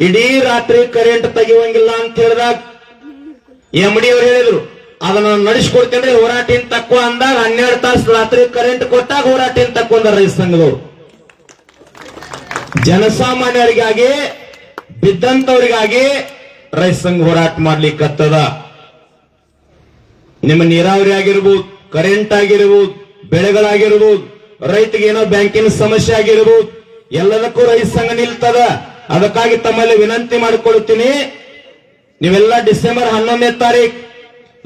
ಇಡೀ ರಾತ್ರಿ ಕರೆಂಟ್ ತೆಗೆಯುವಂಗಿಲ್ಲ ಅಂತ ಹೇಳಿದಾಗ MD ಅವರು ಹೇಳಿದ್ರು ಅದನ್ನ ನಡೆಸ್ಕೊಡ್ತೇನೆ ಹೋರಾಟಿನ ತಕ್ಕೋ ಅಂದಾಗ 12 ತಾಸು ರಾತ್ರಿ ಕರೆಂಟ್ ಕೊಟ್ಟಾಗ ಹೋರಾಟಿನ ತಕ್ಕೊಂಡ ರೈತ ಸಂಘದವರು. ಜನಸಾಮಾನ್ಯರಿಗಾಗಿ ಬಿದ್ದಂತವರಿಗಾಗಿ ರೈತ ಸಂಘ ಹೋರಾಟ ಮಾಡ್ಲಿಕ್ಕತ್ತದ. ನಿಮ್ಮ ನೀರಾವರಿ ಆಗಿರ್ಬೋದು, ಕರೆಂಟ್ ಆಗಿರ್ಬೋದು, ಬೆಳೆಗಳಾಗಿರ್ಬೋದು, ರೈತಗೆ ಏನೋ ಬ್ಯಾಂಕಿನ ಸಮಸ್ಯೆ ಆಗಿರ್ಬೋದು, ಎಲ್ಲದಕ್ಕೂ ರೈತ ಸಂಘ ನಿಲ್ತದ. ಅದಕ್ಕಾಗಿ ತಮ್ಮಲ್ಲಿ ವಿನಂತಿ ಮಾಡಿಕೊಳ್ಳುತ್ತೀನಿ, ನೀವೆಲ್ಲ ಡಿಸೆಂಬರ್ 11ನೇ ತಾರೀಕು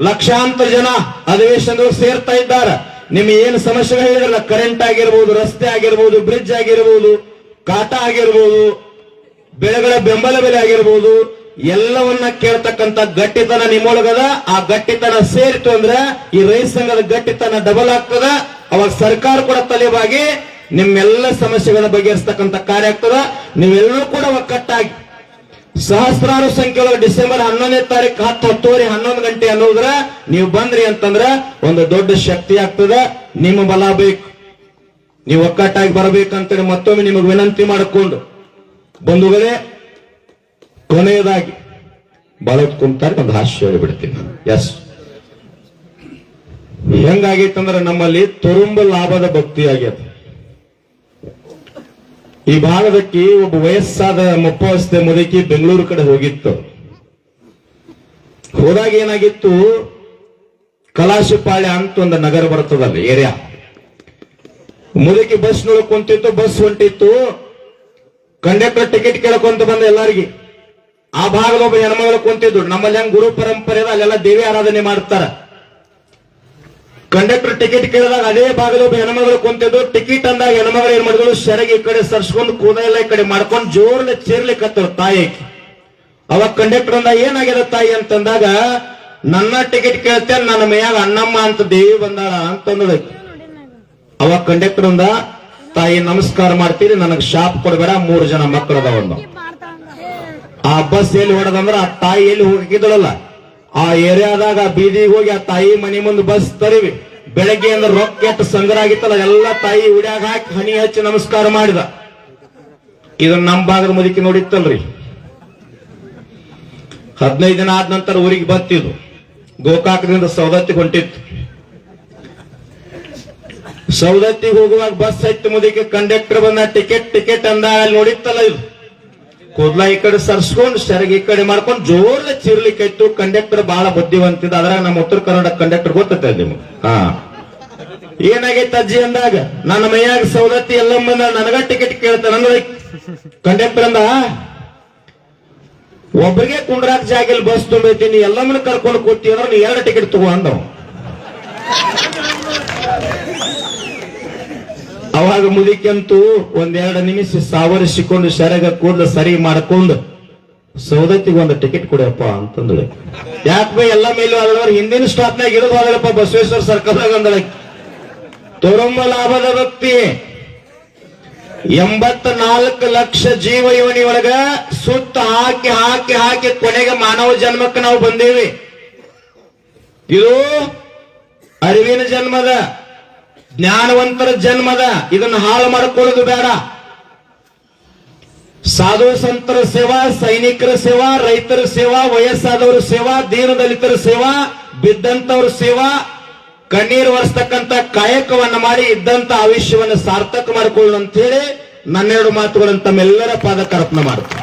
ಲಕ್ಷಾಂತರ ಜನ ಅಧಿವೇಶನದಲ್ಲಿ ಸೇರ್ತಾ ಇದ್ದಾರೆ. ನಿಮ್ ಏನು ಸಮಸ್ಯೆಗಳು ಹೇಳಿದ್ರಲ್ಲ, ಕರೆಂಟ್ ಆಗಿರ್ಬೋದು, ರಸ್ತೆ ಆಗಿರ್ಬೋದು, ಬ್ರಿಡ್ಜ್ ಆಗಿರ್ಬೋದು, ಕಾಟಾ ಆಗಿರ್ಬೋದು, ಬೆಳೆಗಳ ಬೆಂಬಲ ಬೆಲೆ ಆಗಿರ್ಬೋದು, ಎಲ್ಲವನ್ನ ಕೇಳ್ತಕ್ಕಂಥ ಗಟ್ಟಿತನ ನಿಮ್ಮೊಳಗದ. ಆ ಗಟ್ಟಿತನ ಸೇರಿತು ಅಂದ್ರೆ ಈ ರೈತ ಸಂಘದ ಗಟ್ಟಿತನ ಡಬಲ್ ಆಗ್ತದ. ಅವಾಗ ಸರ್ಕಾರ ಕೂಡ ತಲೆಬಾಗಿ ನಿಮ್ಮೆಲ್ಲ ಸಮಸ್ಯೆಗಳ ಬಗೆಹರಿಸತಕ್ಕಂಥ ಕಾರ್ಯ ಆಗ್ತದ. ನೀವೆಲ್ಲರೂ ಕೂಡ ಒಕ್ಕಟ್ಟಾಗಿ ಸಹಸ್ರಾರು ಸಂಖ್ಯೆಯೊಳಗೆ ಡಿಸೆಂಬರ್ 11ನೇ ತಾರೀಕು 10:10 11 ಗಂಟೆ ಅನ್ನೋದ್ರ ನೀವು ಬಂದ್ರಿ ಅಂತಂದ್ರ ಒಂದು ದೊಡ್ಡ ಶಕ್ತಿ ಆಗ್ತದ. ನಿಮ್ಮ ಬಲ ಬೇಕು, ನೀವು ಒಕ್ಕಟ್ಟಾಗಿ ಬರಬೇಕಂತೇಳಿ ಮತ್ತೊಮ್ಮೆ ನಿಮಗೆ ವಿನಂತಿ ಮಾಡಿಕೊಂಡು ಬಂಧುಗಳೇ, ಕೊನೆಯದಾಗಿ ಬಾಳತ್ ಕುಂತಾರೆ ಒಂದು ಹಾಸ್ಯ ಹೇಳಿಬಿಡ್ತೀನಿ. ಎಸ್, ಹೆಂಗಾಗೈತಂದ್ರೆ ನಮ್ಮಲ್ಲಿ ತುರುಂಬ ಲಾಭದ ಭಕ್ತಿ ಆಗ್ಯದ. ಈ ಭಾಗದಕ್ಕೆ ಒಬ್ಬ ವಯಸ್ಸಾದ ಮುಪ್ಪವಸ್ಥೆ ಮುದುಕಿ ಬೆಂಗಳೂರು ಕಡೆ ಹೋಗಿತ್ತು. ಹೋದಾಗ ಏನಾಗಿತ್ತು, ಕಲಾಶಿಪಾಳ್ಯ ಅಂತ ಒಂದು ನಗರ ಬರ್ತದಲ್ಲ ಏರಿಯಾ. ಮುದುಕಿ ಬಸ್ನೊಳಗೆ ಕುಂತಿತ್ತು, ಬಸ್ ಹೊಂಟಿತ್ತು. ಕಂಡಕ್ಟರ್ ಟಿಕೆಟ್ ಕೇಳಕೊಂತ ಬಂದ ಎಲ್ಲರಿಗೆ. ಆ ಭಾಗದ ಒಬ್ಬ ಹೆಣ್ಮಗಳು ಕುಂತಿದ್ದು. ನಮ್ಮಲ್ಲಿ ಹೆಂಗ್ ಗುರು ಪರಂಪರೆ ಅಲ್ಲೆಲ್ಲ ದೇವಿ ಆರಾಧನೆ ಮಾಡ್ತಾರ. ಕಂಡಕ್ಟರ್ ಟಿಕೆಟ್ ಕೇಳಿದಾಗ ಅದೇ ಭಾಗದ ಒಬ್ಬ ಹೆಣ್ಮಗಳು ಕುಂತಿದ್ದು. ಟಿಕೆಟ್ ಅಂದಾಗ ಹೆಣ್ಮಗಳು ಏನ್ ಮಾಡಿದ್ರು, ಸೆರಗಿ ಈ ಕಡೆ ಸರ್ಸ್ಕೊಂಡು ಕೂದ ಎಲ್ಲ ಈ ಕಡೆ ಮಾಡ್ಕೊಂಡು ಜೋರ್ಲೆ ಚೇರ್ಲಿಕ್ಕತ್ತವ್ರು ತಾಯಿ. ಅವಾಗ ಕಂಡಕ್ಟರ್ ಅಂದ ಏನಾಗ್ಯದ ತಾಯಿ ಅಂತಂದಾಗ ನನ್ನ ಟಿಕೆಟ್ ಕೇಳ್ತೇನೆ ನನ್ನ ಮೈಯಾಗ ಅಣ್ಣಮ್ಮ ಅಂತ ದೇವಿ ಬಂದಾಳ ಅಂತಂದ. ಅವಾಗ ಕಂಡಕ್ಟರ್ ಅಂದ ತಾಯಿ ನಮಸ್ಕಾರ ಮಾಡ್ತೀರಿ, ನನಗ್ ಶಾಪ್ ಕೊಡ್ಬೇಡ, 3 ಜನ ಮಕ್ಕಳು ಅದಾವಂದ. ಆ ಬಸ್ ಎಲ್ಲಿ ಹೊಡೆದಂದ್ರ ಆ ತಾಯಿ ಎಲ್ಲಿ ಹೋಗಿದ್ದಳಲ್ಲ ಆ ಏರಿಯಾದಾಗ ಬೀದಿಗೆ ಹೋಗಿ ಆ ತಾಯಿ ಮನೆ ಮುಂದೆ ಬಸ್ ತರಿವಿ. ಬೆಳಗ್ಗೆ ಅಂದ್ರೆ ರೊಕ್ಕ ಎಷ್ಟು ಸಂಗ್ರಹ ಆಗಿತ್ತಲ್ಲ ಎಲ್ಲ ತಾಯಿ ಉಡ್ಯಾಗ ಹಾಕಿ ಹನಿ ಹಚ್ಚಿ ನಮಸ್ಕಾರ ಮಾಡಿದ. ಇದನ್ನ ನಮ್ಮ ಭಾಗದ ಮುದುಕಿ ನೋಡಿತ್ತಲ್ರಿ. 15 ದಿನ ಆದ ನಂತರ ಊರಿಗೆ ಬತ್ತಿದ್ದು. ಗೋಕಾಕದಿಂದ ಸೌದತ್ತಿಗೆ ಹೊಂಟಿತ್ತು. ಸೌದತ್ತಿಗೆ ಹೋಗುವಾಗ ಬಸ್ ಹತ್ತಿ ಮುದುಕಿ ಕಂಡಕ್ಟರ್ ಬಂದ ಟಿಕೆಟ್ ಅಂದ. ಅಲ್ಲಿ ನೋಡಿತ್ತಲ್ಲ ಇದು ಕೂದ್ಲ ಈ ಕಡೆ ಸರ್ಸ್ಕೊಂಡು ಸೆರಗಿ ಈ ಕಡೆ ಮಾಡ್ಕೊಂಡು ಜೋರ್ಲೆ ಚಿರ್ಲಿಕ್ಕೆ ಇತ್ತು. ಕಂಡಕ್ಟರ್ ಬಹಳ ಬುದ್ಧಿವಂತಿದ್ದ. ಅದ್ರಾಗ ನಮ್ಮ ಉತ್ತರ ಕರ್ನಾಟಕ ಕಂಡಕ್ಟರ್ ಗೊತ್ತೈತೆ ನಿಮ್ಗೆ. ಏನಾಗೈತೆ ಅಜ್ಜಿ ಅಂದಾಗ ನನ್ನ ಮೈಯಾಗ ಸೌದತ್ತಿ ಎಲ್ಲಮ್ಮ ನನಗ ಟಿಕೆಟ್ ಕೇಳ್ತಾನ. ಕಂಡಕ್ಟರ್ ಅಂದ ಒಬ್ಬರಿಗೆ ಕುಂಡ್ರಾಕ್ ಜಾಗಿಲ್ ಬಸ್ ತುಂಬೈತೀನಿ, ಎಲ್ಲಮ್ಮನ ಕರ್ಕೊಂಡು ಕೂತಿ ಅಂದ್ರೆ ನೀ 2 ಟಿಕೆಟ್ ತಗೋ ಅಂದವ್. ಅವಾಗ ಮುದಿಕಂತೂ 1-2 ನಿಮಿಷ ಸಾವರಿಸಿಕೊಂಡು ಸೆರಗ ಕೂದಲು ಸರಿ ಮಾಡ್ಕೊಂಡು ಸೌದತ್ತಿಗೆ 1 ಟಿಕೆಟ್ ಕೊಡಪ್ಪ ಅಂತಂದ್ರೆ. ಯಾಕೆ ಬೈ ಎಲ್ಲ ಮೇಲೂ ಆದವ್ರು ಹಿಂದಿನ ಸ್ಟಾಪ್ನಾಗ ಇಳಿದು ಹೋದಳಪ್ಪ ಬಸವೇಶ್ವರ ಸರ್ಕಲ್ನಾಗ ಅಂದಳ. ತೋರಮ್ಮ ಲಾಭದ ವ್ಯಕ್ತಿ 84 ಲಕ್ಷ ಜೀವ ಯೋನಿಯೊಳಗ ಸುತ್ತ ಹಾಕಿ ಹಾಕಿ ಹಾಕಿ ಕೊನೆಗೆ ಮಾನವ ಜನ್ಮಕ್ಕೆ ನಾವು ಬಂದೇವಿ. ಇದು ಅರಿವಿನ ಜನ್ಮದ, ಜ್ಞಾನವಂತರ ಜನ್ಮದ. ಇದನ್ನು ಹಾಳು ಮಾಡಿಕೊಳ್ಳೋದು ಬೇಡ. ಸಾಧು ಸಂತರ ಸೇವಾ, ಸೈನಿಕರ ಸೇವಾ, ರೈತರ ಸೇವಾ, ವಯಸ್ಸಾದವರ ಸೇವಾ, ದೀನದಲಿತರ ಸೇವಾ, ಬಿದ್ದಂತವ್ರ ಸೇವಾ, ಕಣ್ಣೀರು ಒರೆಸ್ತಕ್ಕಂಥ ಕಾಯಕವನ್ನ ಮಾಡಿ ಇದ್ದಂತ ಆಯುಷ್ಯವನ್ನು ಸಾರ್ಥಕ ಮಾಡಿಕೊಳ್ಳು ಅಂತ ಹೇಳಿ 12 ಮಾತುಗಳನ್ನು ತಮ್ಮೆಲ್ಲರ ಪಾದಕ್ಕೆ ಅರ್ಪಣೆ ಮಾಡುತ್ತೆ.